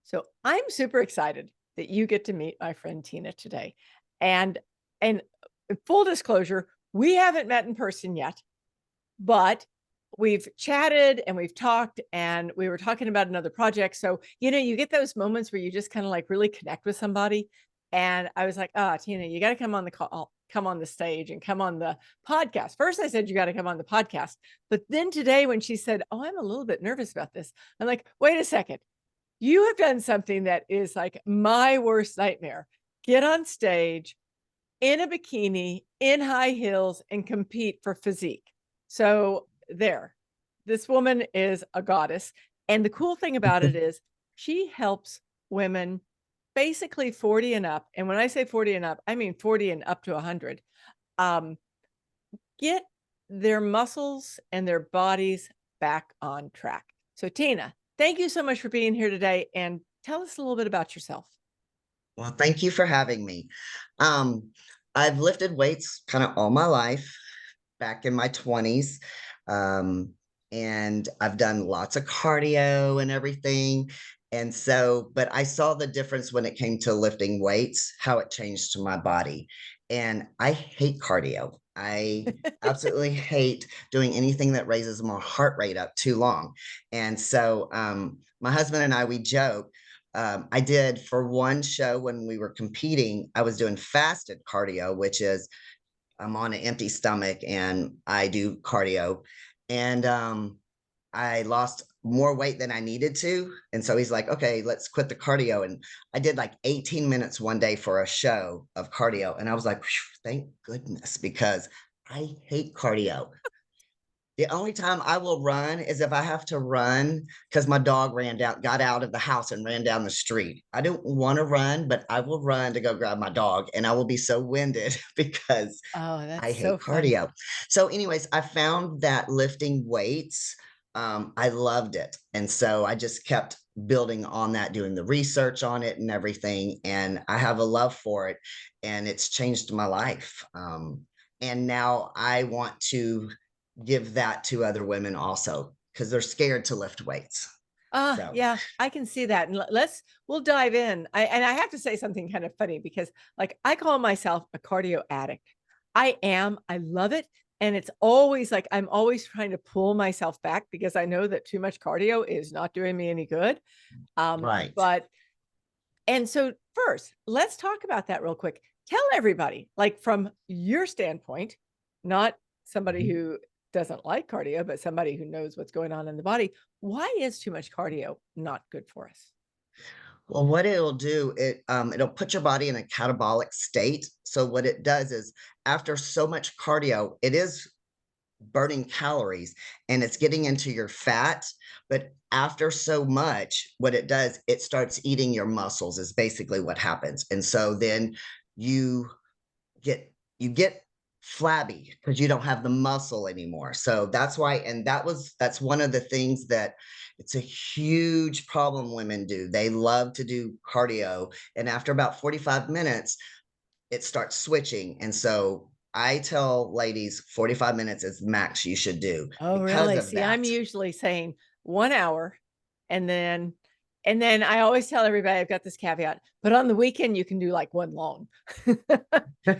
So I'm super excited that you get to meet my friend Tina today. And and full disclosure, we haven't met in person yet, but we've chatted and we've talked and we were talking about another project. So, you get those moments where you just kind of like really connect with somebody. And I was like, "Ah, Tina, you got to come on the call, come on the stage and come on the podcast." First, I said, "You got to come on the podcast." But then today, when she said, "Oh, I'm a little bit nervous about this," I'm like, "Wait a second. You have done something that is like my worst nightmare. Get on stage in a bikini, in high heels, and compete for physique." So there, this woman is a goddess. And the cool thing about it is she helps women basically 40 and up. And when I say 40 and up, I mean 40 and up to 100. Um, get their muscles and their bodies back on track. So, Tina, thank you so much for being here today and tell us a little bit about yourself. Well, thank you for having me. Um, I've lifted weights kind of all my life, back in my 20s. Um, and I've done lots of cardio and everything. And so, but I saw the difference when it came to lifting weights, how it changed to my body. And I hate cardio. I absolutely hate doing anything that raises my heart rate up too long. And so, my husband and I, we joke, I did for one show when we were competing, I was doing fasted cardio, which is I'm on an empty stomach and I do cardio. And I lost more weight than I needed to. And so he's like, okay, let's quit the cardio. And I did like 18 minutes one day for a show of cardio. And I was like, thank goodness, because I hate cardio. The only time I will run is if I have to run because my dog got out of the house and ran down the street. I don't want to run, but I will run to go grab my dog and I will be so winded because Oh, I that's so hate funny. cardio. So, anyways, I found that lifting weights, I loved it. And so I just kept building on that, doing the research on it and everything. And I have a love for it and it's changed my life. And now I want to give that to other women also because they're scared to lift weights. So, Yeah, I can see that. And we'll dive in. I have to say something kind of funny because like I call myself a cardio addict. I am. I love it. And it's always like I'm always trying to pull myself back because I know that too much cardio is not doing me any good. Um, right. but and so first, let's talk about that real quick. Tell everybody, like from your standpoint, not somebody Mhm. who doesn't like cardio, but somebody who knows what's going on in the body. Why is too much cardio not good for us? Well, what it'll do, it'll put your body in a catabolic state. So what it does is after so much cardio, it is burning calories and it's getting into your fat. But after so much, what it does, it starts eating your muscles, is basically what happens. And so then you you get flabby because you don't have the muscle anymore. So that's why, and that's one of the things that it's a huge problem women do. They love to do cardio, and after about 45 minutes, it starts switching. And so I tell ladies 45 minutes is max you should do Oh, because really? of See, that. I'm usually saying 1 hour and then I always tell everybody I've got this caveat, but on the weekend you can do like one long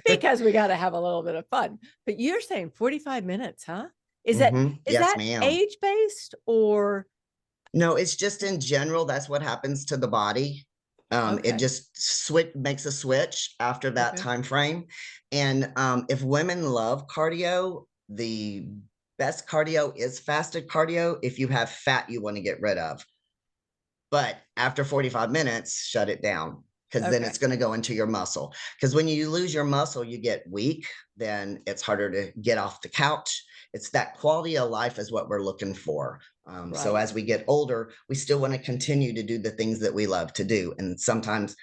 because we got to have a little bit of fun. But you're saying 45 minutes, huh? Is that is Yes, that ma'am. age based or No, it's just in general, that's what happens to the body. It okay. just makes a switch after that Okay. time frame. And if women love cardio, the best cardio is fasted cardio if you have fat you want to get rid of. But after 45 minutes, shut it down because then Okay. it's going to go into your muscle. Because when you lose your muscle, you get weak, then it's harder to get off the couch. It's that quality of life is what we're looking for. So Right. as we get older, we still want to continue to do the things that we love to do. And sometimes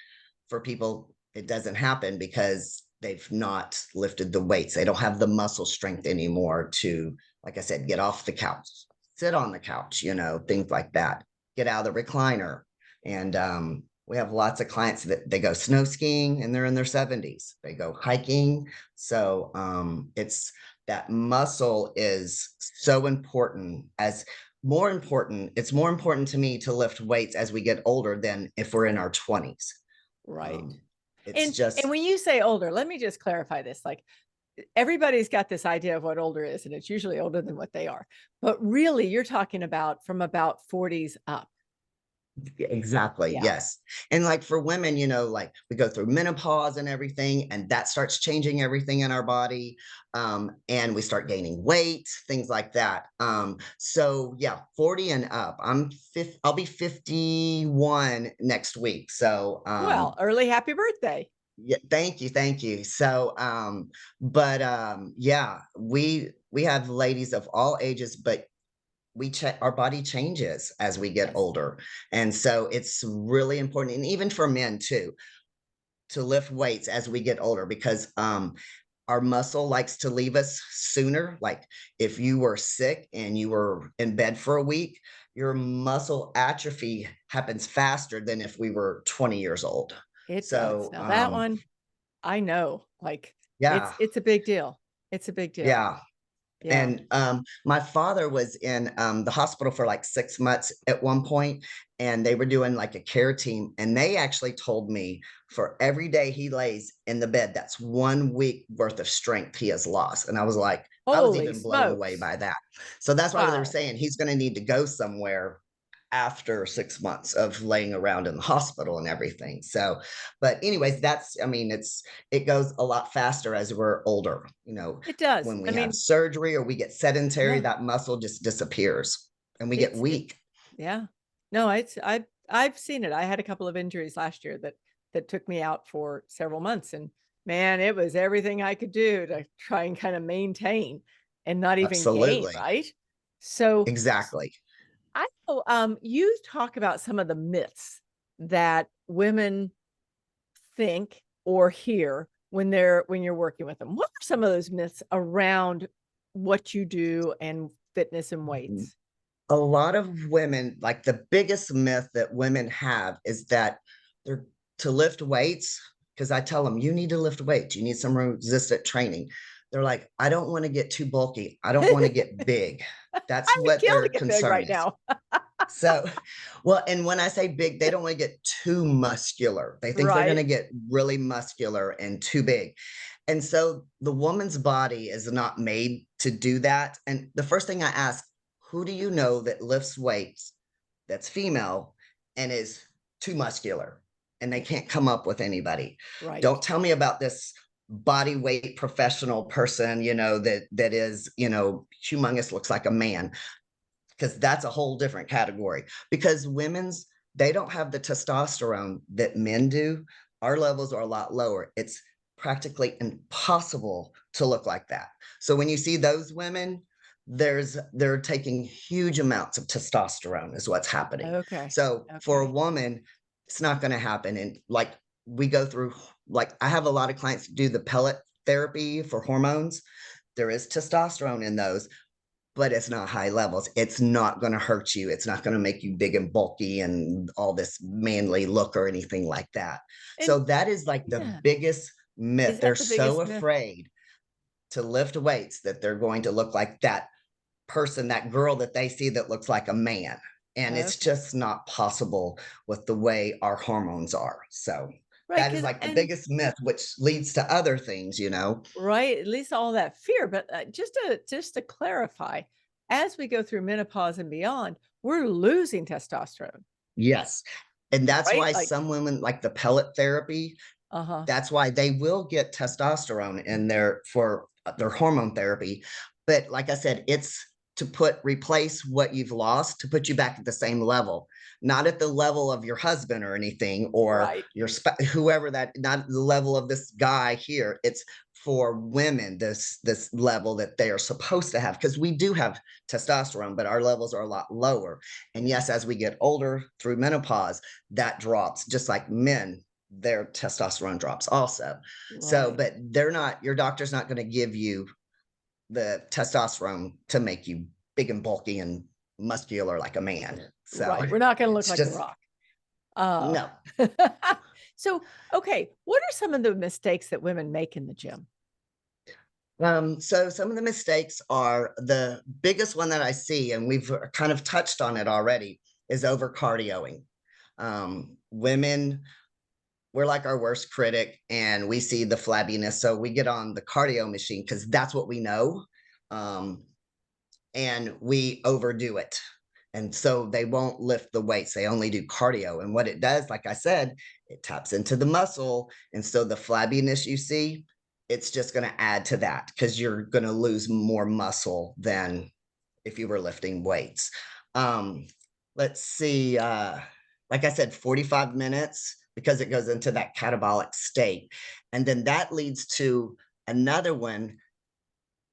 for people, it doesn't happen because they've not lifted the weights. They don't have the muscle strength anymore to, like I said, get off the couch, sit on the couch, things like that, get out of the recliner. And we have lots of clients that they go snow skiing and they're in their 70s. They go hiking. So it's that muscle is so important as it's more important to me to lift weights as we get older than if we're in our 20s. Right. Um, it's And just when you say older, let me just clarify this. Like, everybody's got this idea of what older is, and it's usually older than what they are. But really, you're talking about from about 40s up. exactly, Yeah. yes. And like for women, like we go through menopause and everything, and that starts changing everything in our body. And we start gaining weight, things like that. So yeah, 40 and up. I'll be 51 next week. So Well, early happy birthday. yeah, thank you. So but yeah, we have ladies of all ages, but our body changes as we get Yes. older. And so it's really important, and even for men too, to lift weights as we get older, because our muscle likes to leave us sooner. Like if you were sick and you were in bed for a week, your muscle atrophy happens faster than if we were 20 years old. It does. So Now that one, I know. Like, yeah, it's a big deal. It's a big deal. yeah. Yeah. And my father was in the hospital for like 6 months at one point, and they were doing like a care team. And they actually told me for every day he lays in the bed, that's 1 week worth of strength he has lost. And I was like, I was Holy even blown away smokes. by that. So that's why they were Wow. saying he's going to need to go somewhere after 6 months of laying around in the hospital and everything. So, but anyways, I mean, it goes a lot faster as we're older, It does. when we I have mean, surgery or we get sedentary, yeah, that muscle just disappears and we get it weak. yeah. No, I've seen it. I had a couple of injuries last year that took me out for several months, and man, it was everything I could do to try and kind of maintain and not even gain, Absolutely. right? So Exactly. I know, you talk about some of the myths that women think or hear when you're working with them. What are some of those myths around what you do and fitness and weights? A lot of women, like the biggest myth that women have is that they're to lift weights. Because I tell them, you need to lift weights, you need some resistant training. They're like, I don't want to get too bulky, I don't want to get big. That's I would what kill to their get big concern right is. now. So, well, and when I say big, they don't want to get too muscular. They think they're going Right. to get really muscular and too big. And so the woman's body is not made to do that. And the first thing I ask, who do you know that lifts weights that's female and is too muscular? And they Yeah, can't come up with anybody. right. Don't tell me about this body weight professional person, that is, humongous, looks like a man, because that's a whole different category. Because they don't have the testosterone that men do. Our levels are a lot lower. It's practically impossible to look like that. So when you see those women, they're taking huge amounts of testosterone is what's happening. Okay. So for a Okay. woman, it's not going to happen. And like we go through, like I have a lot of clients do the pellet therapy for hormones. There is testosterone in those, but it's not high levels. It's not going to hurt you. It's not going to make you big and bulky and all this manly look or anything like that. And So that is like the yeah, biggest myth. is They're that the so biggest myth? afraid to lift weights that they're going to look like that person, that girl that they see that looks like a man. And it's Okay. just not possible with the way our hormones are. So Right. that is Cause like the and biggest myth, which leads to other things. right, at least all that fear. But just to clarify, as we go through menopause and beyond, we're losing testosterone, Yes. And that's right? why Like, some women like the pellet therapy. uh-huh. That's why they will get testosterone in their for their hormone therapy. But like I said, it's to replace what you've lost to put you back at the same level, not at the level of your husband or anything, or Right. your whoever, that not the level of this guy here. It's for women, this level that they are supposed to have, because we do have testosterone, but our levels are a lot lower. And Yeah. yes, as we get older through menopause, that drops just like men, their testosterone drops also. So, Right. but your doctor's not going to give you the testosterone to make you big and bulky and muscular like a man. So Right. We're not gonna look it's like The just Rock. Uh, no. so, okay, what are some of the mistakes that women make in the gym? So some of the mistakes are the biggest one that I see, and we've kind of touched on it already, is over cardioing. Women, we're like our worst critic, and we see the flabbiness. So we get on the cardio machine because that's what we know. Um, and we overdo it. And so they won't lift the weights. They only do cardio. And what it does, like I said, it taps into the muscle. And so the flabbiness you see, it's just going to add to that because you're going to lose more muscle than if you were lifting weights. Um, let's see. Like I said, 45 minutes because it goes into that catabolic state. And then that leads to another one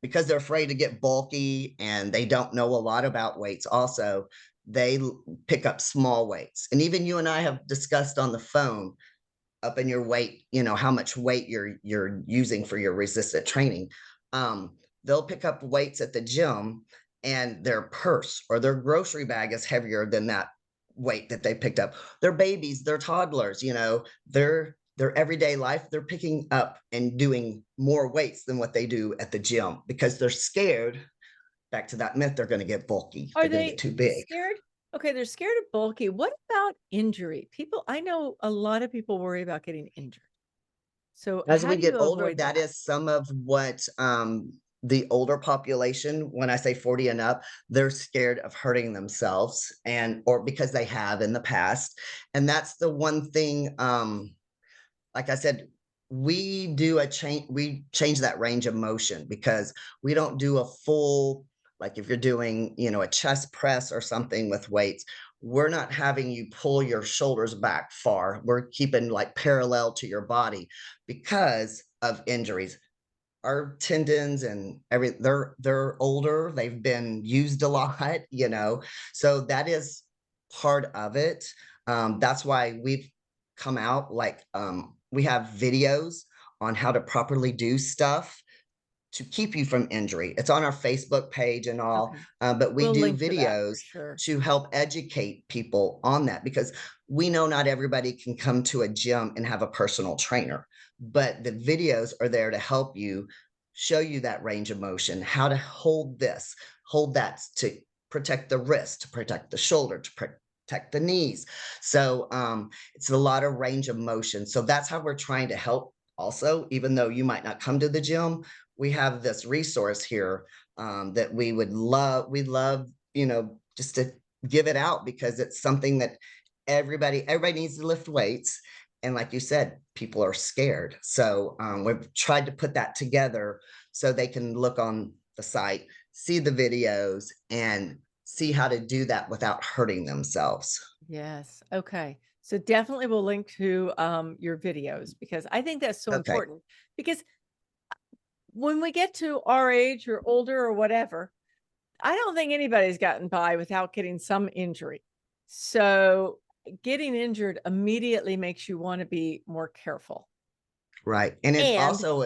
because they're afraid to get bulky and they don't know a lot about weights also. They pick up small weights, and even you and I have discussed on the phone up in your weight, how much weight you're using for your resistant training. They'll pick up weights at the gym and their purse or their grocery bag is heavier than that weight that they picked up. They're babies, they're toddlers, their everyday life, they're picking up and doing more weights than what they do at the gym because they're scared. Back to that myth, they're going to get bulky. Are They're going to they get too big. scared? Okay, they're scared of bulky. What about injury? I know a lot of people worry about getting injured. So As how we do you get older, avoid that that? is some of what the older population, when I say 40 and up, they're scared of hurting themselves or because they have in the past. And that's the one thing, like I said, we change that range of motion because we don't do a full, like if you're doing, a chest press or something with weights, we're not having you pull your shoulders back far. We're keeping like parallel to your body because of injuries. Our tendons and they're older, they've been used a lot, so that is part of it. That's why we've come out like we have videos on how to properly do stuff to keep you from injury. It's on our Facebook page and all, Okay. but we We'll do link to that for videos sure. to help educate people on that because we know not everybody can come to a gym and have a personal trainer, but the videos are there to help you, show you that range of motion, how to hold that to protect the wrist, to protect the shoulder, to protect the knees. So it's a lot of range of motion. So that's how we're trying to help also, even though you might not come to the gym, we have this resource here that we'd love, just to give it out because it's something that everybody needs to lift weights. And like you said, people are scared. So we've tried to put that together so they can look on the site, see the videos, and see how to do that without hurting themselves. Yes. Okay. So definitely we'll link to your videos because I think that's so Okay. important because when we get to our age or older or whatever, I don't think anybody's gotten by without getting some injury. So getting injured immediately makes you want to be more careful. Right. And it And also,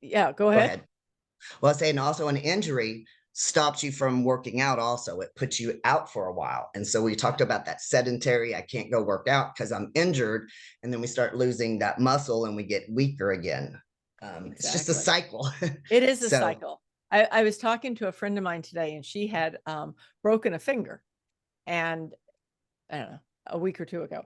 yeah, go go ahead. ahead. Well, I say, and also an injury stops you from working out. Also, it puts you out for a while. And so we talked about that sedentary, I can't go work out because I'm injured. And then we start losing that muscle and we get weaker again. It's just a Exactly. cycle. It is a So, cycle. I was talking to a friend of mine today and she had broken a finger and I don't know, a week or two ago.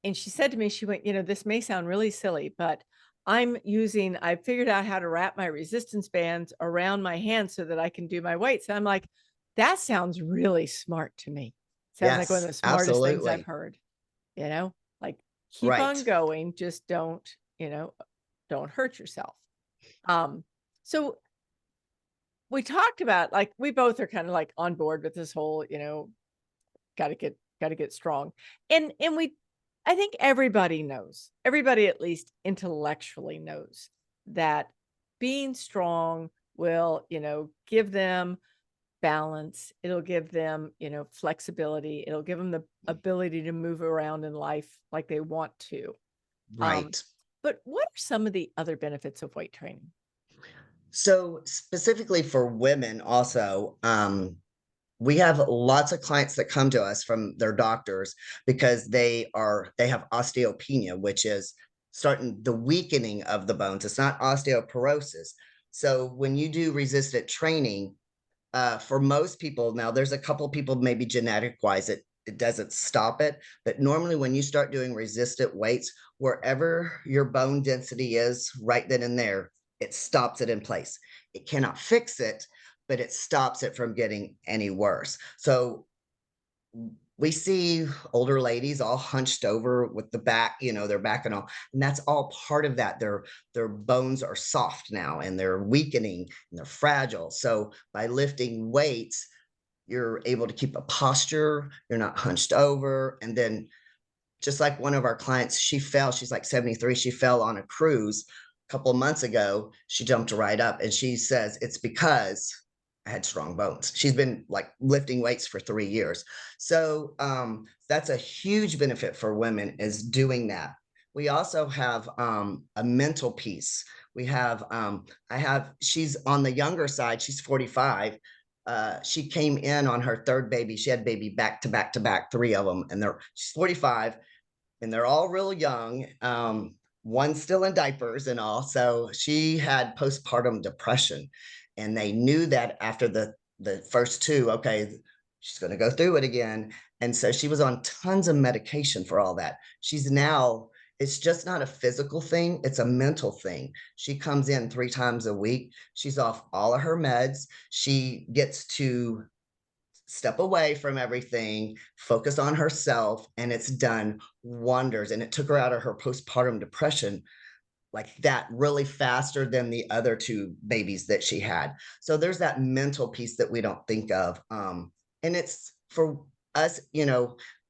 And she said to me, she went, this may sound really silly, but I figured out how to wrap my resistance bands around my hands so that I can do my weights. And I'm like, that sounds really smart to me. Sounds like one of yes, the smartest things I've absolutely. heard, like keep on Right. going, just don't hurt yourself. Um, so we talked about like we both are kind of like on board with this whole, got to get strong. And I think everybody at least intellectually knows that being strong will, give them balance. It'll give them, flexibility. It'll give them the ability to move around in life like they want to. Um, Right. but what are some of the other benefits of weight training? So specifically for women also, we have lots of clients that come to us from their doctors because they have osteopenia, which is starting the weakening of the bones. It's not osteoporosis, So when you do resistant training, for most people, now there's a couple of people maybe genetic wise it doesn't stop it, but normally when you start doing resistant weights, wherever your bone density is right then and there, it stops it in place. It cannot fix it, but it stops it from getting any worse. So we see older ladies all hunched over with the back, their back and all, and that's all part of that. Their bones are soft now and they're weakening and they're fragile. So by lifting weights, you're able to keep a posture, you're not hunched over. And then just like one of our clients, she fell, she's like 73, she fell on a cruise a couple of months ago. She jumped right up and she says it's because I had strong bones. She's been like lifting weights for 3 years. So that's a huge benefit for women, is doing that. We also have a mental piece. We have she's on the younger side, she's 45. She came in on her third baby. She had baby back to back to back, three of them, and she's 45 and they're all real young. One's still in diapers and all. So she had postpartum depression, and they knew that after the first two, okay, she's going to go through it again. And so she was on tons of medication for all that. She's now, it's just not a physical thing, it's a mental thing. She comes in 3 times a week. She's off all of her meds. She gets to step away from everything, focus on herself, and it's done wonders. And it took her out of her postpartum depression like that really faster than the other 2 babies that she had. So there's that mental piece that we don't think of. And it's for us,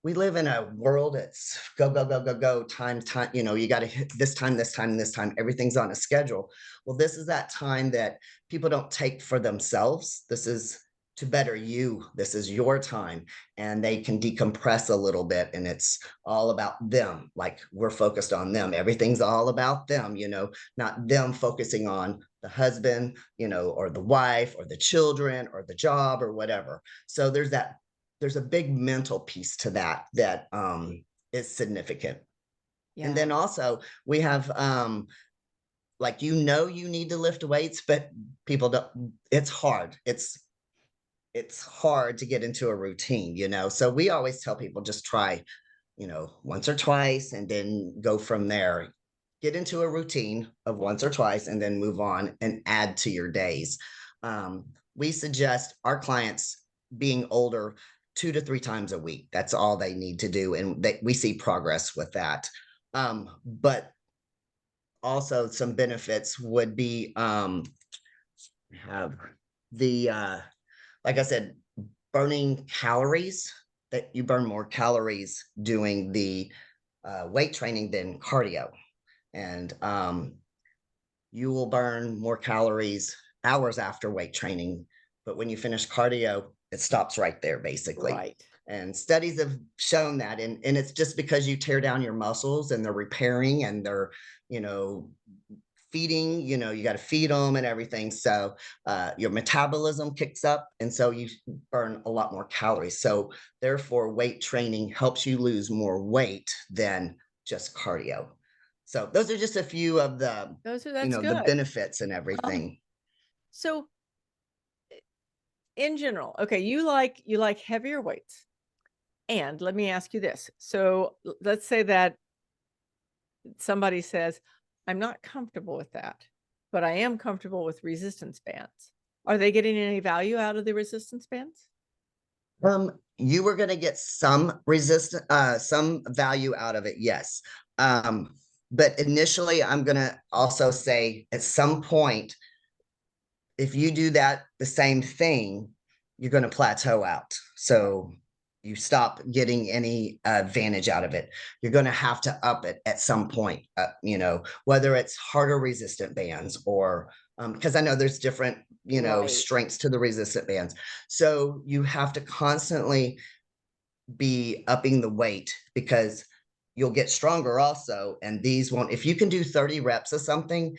we live in a world that's go, go, go, go, go, time, you got to hit this time, this time, this time. Everything's on a schedule. Well, this is that time that people don't take for themselves. This is to better you. This is your time, and they can decompress a little bit, and it's all about them. Like, we're focused on them. Everything's all about them, not them focusing on the husband, or the wife or the children or the job or whatever. So there's a big mental piece to that is significant. Yeah. And then also we have like, you need to lift weights, but people don't. It's hard. It's hard to get into a routine, so we always tell people just try, once or twice, and then go from there. Get into a routine of once or twice and then move on and add to your days. We suggest our clients being older 2 to 3 times a week. That's all they need to do, and we see progress with that. But also some benefits would be have the like I said, burning calories, that you burn more calories doing the weight training than cardio. And you will burn more calories hours after weight training. But when you finish cardio, it stops right there, basically. Right. And studies have shown that. And it's just because you tear down your muscles and they're repairing and they're, feeding, you got to feed them and everything. So your metabolism kicks up, and so you burn a lot more calories. So therefore, weight training helps you lose more weight than just cardio. So those are just a few of the, That's the good. benefits and everything. So in general, okay, you like heavier weights. And let me ask you this. So let's say that somebody says, I'm not comfortable with that, but I am comfortable with resistance bands. Are they getting any value out of the resistance bands? You were going to get some some value out of it, yes. But initially, I'm going to also say at some point, if you do the same thing, you're going to plateau out. So you stop getting any advantage out of it. You're going to have to up it at some point, whether it's harder resistant bands or because I know there's different, Right. strengths to the resistant bands. So you have to constantly be upping the weight, because you'll get stronger also. And these won't, if you can do 30 reps of something,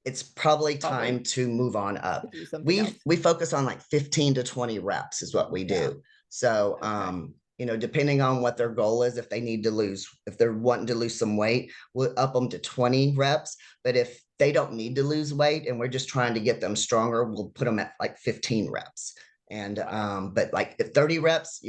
it's probably time to move on up. We focus on like 15 to 20 reps is what we do. So depending on what their goal is, if they're wanting to lose some weight, we'll up them to 20 reps. But if they don't need to lose weight and we're just trying to get them stronger, we'll put them at like 15 reps. And Right. but like at 30 reps,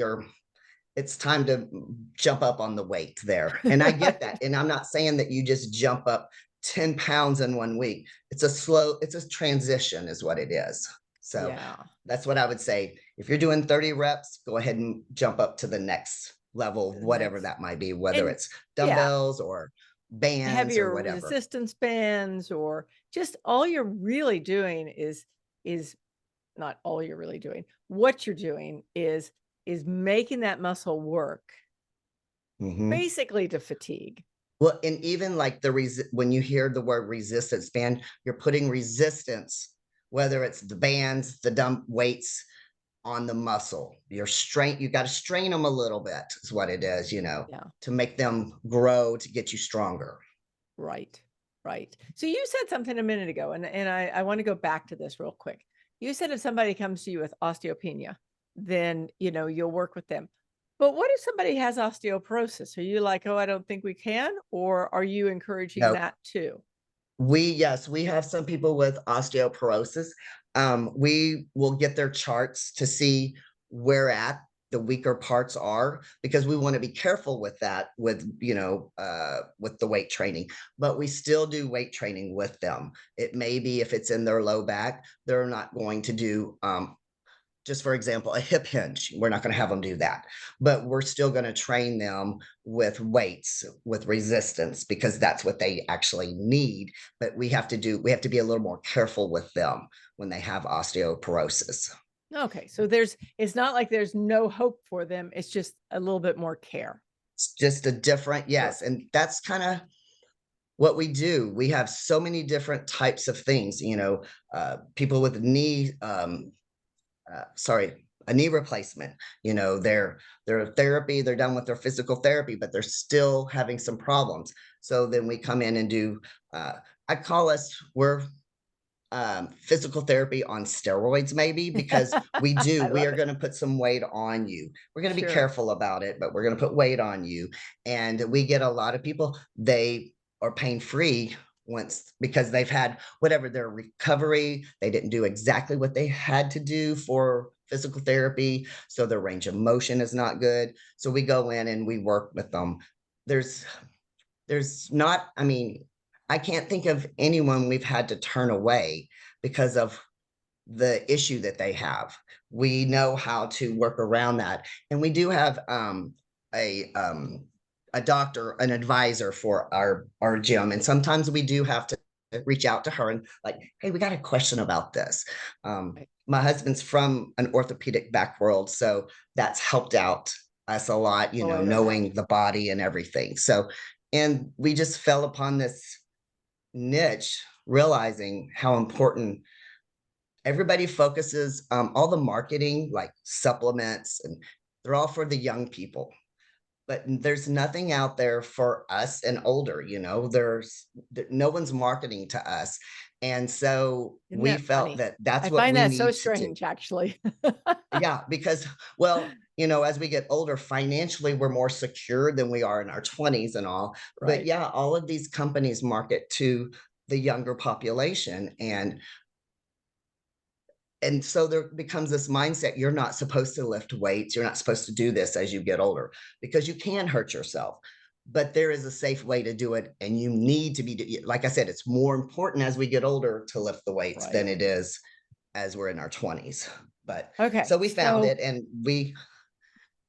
it's time to jump up on the weight there. And I get that. Right. And I'm not saying that you just jump up 10 pounds in 1 week. It's a transition, is what it is. So Yeah. that's what I would say. If you're doing 30 reps, go ahead and jump up to the next level, The whatever next, that might be, whether and it's yeah, dumbbells or bands or heavier whatever. resistance bands, or just all you're really doing is not all you're really doing. What you're doing is making that muscle work Mhm. basically to fatigue. Well, and even like when you hear the word resistance band, you're putting resistance, whether it's the bands, the dumb weights on the muscle. You got to strain them a little bit, is what it is, Yeah. to make them grow, to get you stronger. Right. Right. So you said something a minute ago, and I want to go back to this real quick. You said if somebody comes to you with osteopenia, then you'll work with them. But what if somebody has osteoporosis? Are you like, oh, I don't think we can, or are you encouraging No, that too? yes, we have some people with osteoporosis. We will get their charts to see where at the weaker parts are, because we want to be careful with that, with the weight training. But we still do weight training with them. It may be if it's in their low back, they're not going to do just for example, a hip hinge. We're not going to have them do that, but we're still going to train them with weights, with resistance, because that's what they actually need. But we have to be a little more careful with them when they have osteoporosis. Okay, so it's not like there's no hope for them. It's just a little bit more care. It's just a different, Sure. yes. And that's kind of what we do. We have so many different types of things, people with a knee replacement. Their therapy, they're done with their physical therapy, but they're still having some problems. So then we come in and do, I call us, we're physical therapy on steroids, maybe, because I we love are it. going to put some weight on you. We're going to be Sure. careful about it, but we're going to put weight on you. And we get a lot of people, they are pain free once, because they've had whatever their recovery, they didn't do exactly what they had to do for physical therapy, so their range of motion is not good. So we go in and we work with them. there's there's not, I mean, I can't think of anyone we've had to turn away because of the issue that they have. We know how to work around that. And we do have a um a doctor, an advisor for our gym. And sometimes we do have to reach out to her and like, hey, we got a question about this. Right. My husband's from an orthopedic back world, so that's helped out us a lot, Oh, I don't doubt. knowing the body and everything. So, and we just fell upon this niche, realizing how important everybody focuses, all the marketing, like supplements, and they're all for the young people. But there's nothing out there for us and older, no one's marketing to us. And so Isn't we that felt funny? that that's I what find we that so need to do. strange, actually. Yeah, because, well, as we get older, financially, we're more secure than we are in our 20s and all. But Right. yeah, all of these companies market to the younger population. And so there becomes this mindset, you're not supposed to lift weights, you're not supposed to do this as you get older, because you can hurt yourself. But there is a safe way to do it, and you need to be, like I said, it's more important as we get older to lift the weights than Right. it is as we're in our 20s. But Okay. so we found So it, and we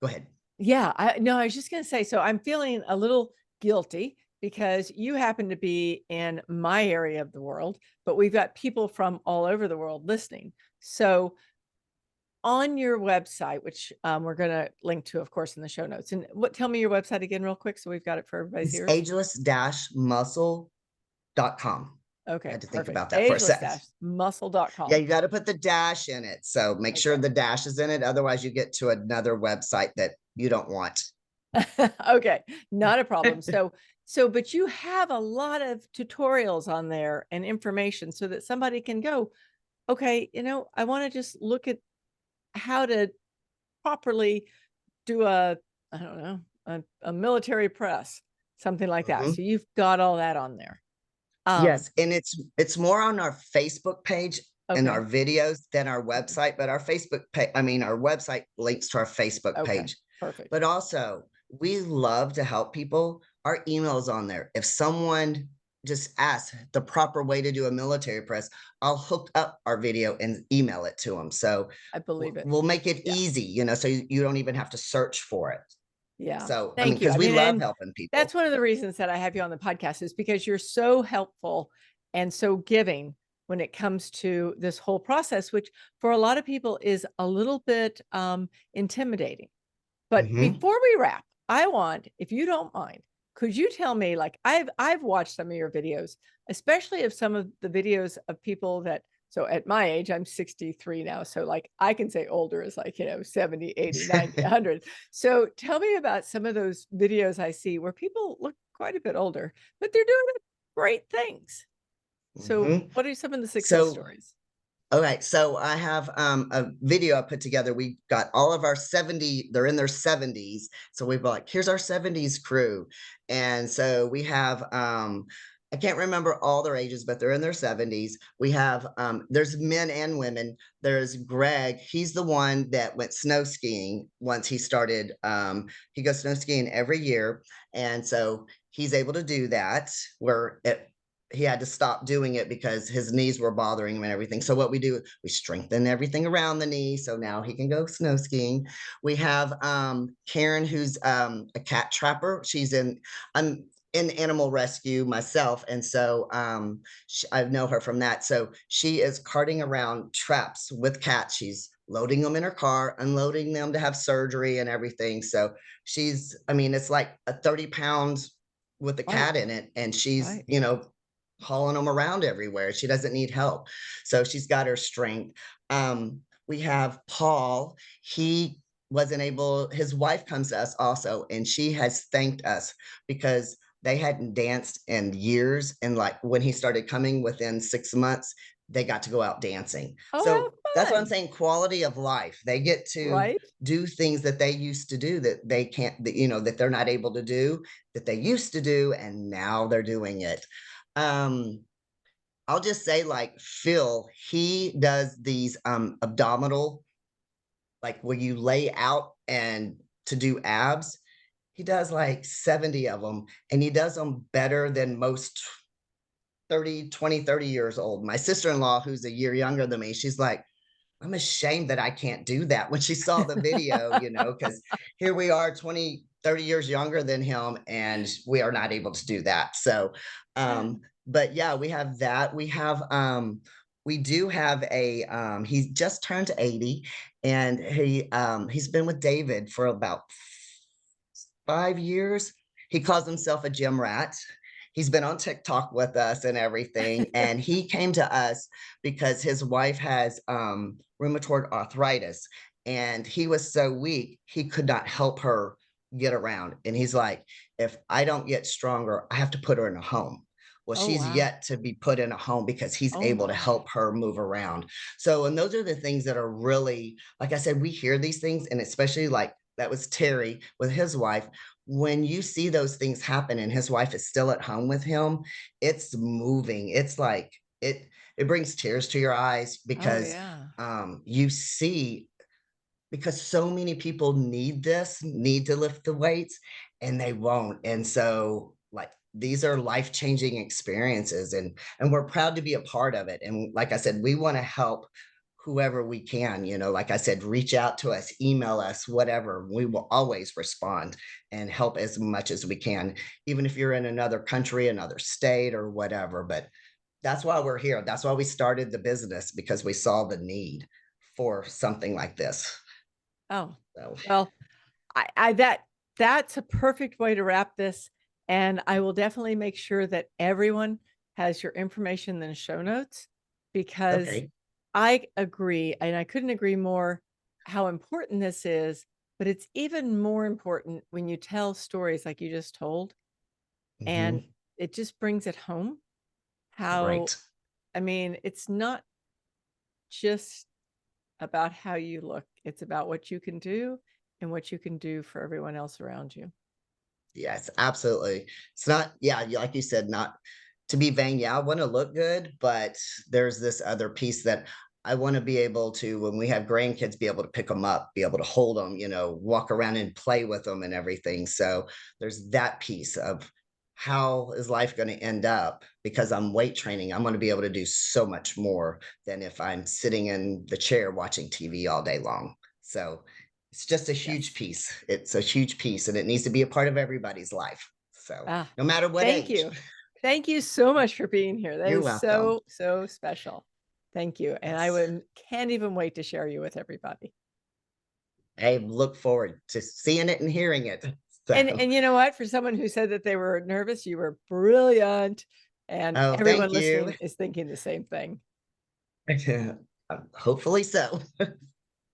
go ahead. yeah, no, I was just going to say, so I'm feeling a little guilty because you happen to be in my area of the world, but we've got people from all over the world listening. So on your website, which we're going to link to, of course, in the show notes. And tell me your website again, real quick, so we've got it for everybody's It's ears. ageless-muscle.com. I Okay, had to think perfect. about that for a second. Yeah, Ageless-muscle.com. you got to put the dash in it. So make sure Okay. the dash is in it. Otherwise, you get to another website that you don't want. Okay, not a problem. But you have a lot of tutorials on there and information so that somebody can go, okay, I want to just look at how to properly do I don't know, a military press, something like that. Mhm. So you've got all that on there. Um, Yes, and it's more on our Facebook page and okay, our videos than our okay, website, but our Facebook page, I mean, our website links to our Facebook okay, page. perfect. But also, we love to help people. Our email is on there. If someone just asks the proper way to do a military press, I'll hook up our video and email it to them. So I believe it. we'll make it Yeah. easy, so you don't even have to search for it. Yeah. So, I mean, Thank you. because I we mean, love and helping people. that's one of the reasons that I have you on the podcast is because you're so helpful and so giving when it comes to this whole process, which for a lot of people is a little bit intimidating. But Mhm. before we wrap, I want, if you don't mind, could you tell me, like, I've watched some of your videos, especially of some of the videos of people that, so at my age, I'm 63 now. So like I can say older is like, 70, 80, 90, 100. So tell me about some of those videos I see where people look quite a bit older, but they're doing great things. So Mhm. what are some of the success So, stories? all right, so I have a video I put together. We got all of our 70, they're in their 70s. So we've like, here's our 70s crew. And so we have I can't remember all their ages, but they're in their 70s. We have there's men and women. There's Greg. He's the one that went snow skiing once he started. He goes snow skiing every year. And so he's able to do that where he had to stop doing it because his knees were bothering him and everything. So what we do, we strengthen everything around the knee. So now he can go snow skiing. We have Karen, who's a cat trapper. I'm in animal rescue myself. And so I know her from that. So she is carting around traps with cats. She's loading them in her car, unloading them to have surgery and everything. So I mean, it's like a 30 pounds with the Right, cat in it. And she's, right. hauling them around everywhere. She doesn't need help. So she's got her strength. We have Paul. He wasn't able, his wife comes to us also, and she has thanked us because they hadn't danced in years. And like when he started coming within 6 months, they got to go out dancing. Oh, So how that's what I'm fun. saying. Quality of life. They get to Right. do things that they used to do that they can't, that they're not able to do, that they used to do, and now they're doing it. um I'll just say, like, Phil, he does these abdominal, like where you lay out and to do abs. He does like 70 of them, and he does them better than most 30 years old. My sister-in-law, who's a year younger than me, she's like, I'm ashamed that I can't do that, when she saw the video, because here we are 20, 30 years younger than him, and we are not able to do that. So, but yeah, we have that. We do have he just turned 80, and he's been with David for about 5 years. He calls himself a gym rat. He's been on TikTok with us and everything. And he came to us because his wife has rheumatoid arthritis, and he was so weak, he could not help her get around. And he's like, if I don't get stronger, I have to put her in a home. Well, Oh, she's wow. yet to be put in a home because he's Oh, able to my. help her move around. So, and those are the things that are really, like I said, we hear these things, and especially like that was Terry with his wife. When you see those things happen and his wife is still at home with him, it's moving. It's like it brings tears to your eyes Oh, because yeah. you see, because so many people need to lift the weights, and they won't. And so, like, these are life-changing experiences, and we're proud to be a part of it. And like I said, we want to help whoever we can. Like I said, reach out to us, email us, whatever. We will always respond and help as much as we can, even if you're in another country, another state, or whatever. But that's why we're here. That's why we started the business, because we saw the need for something like this. Oh, So, well, that's a perfect way to wrap this. And I will definitely make sure that everyone has your information in the show notes because okay. I agree, and I couldn't agree more how important this is. But it's even more important when you tell stories like you just told, and Hmm. it just brings it home how, Right. I mean, it's not just about how you look, it's about what you can do and what you can do for everyone else around you. Yes, absolutely. It's not, yeah, like you said, not, to be vain. Yeah, I want to look good, but there's this other piece that I want to be able to, when we have grandkids, be able to pick them up, be able to hold them, walk around and play with them and everything. So there's that piece of how is life going to end up? Because I'm weight training, I'm going to be able to do so much more than if I'm sitting in the chair watching TV all day long. So it's just a huge Yes. piece. It's a huge piece, and it needs to be a part of everybody's life. So Ah, no matter what thank age. you. Thank you so much for being here. That You're is welcome. so, so special. Thank you. And I Yes. can't even wait to share you with everybody. I look forward to seeing it and hearing it. So, And you know what? For someone who said that they were nervous, you were brilliant. And oh, everyone thank you. listening is thinking the same thing. Hopefully so.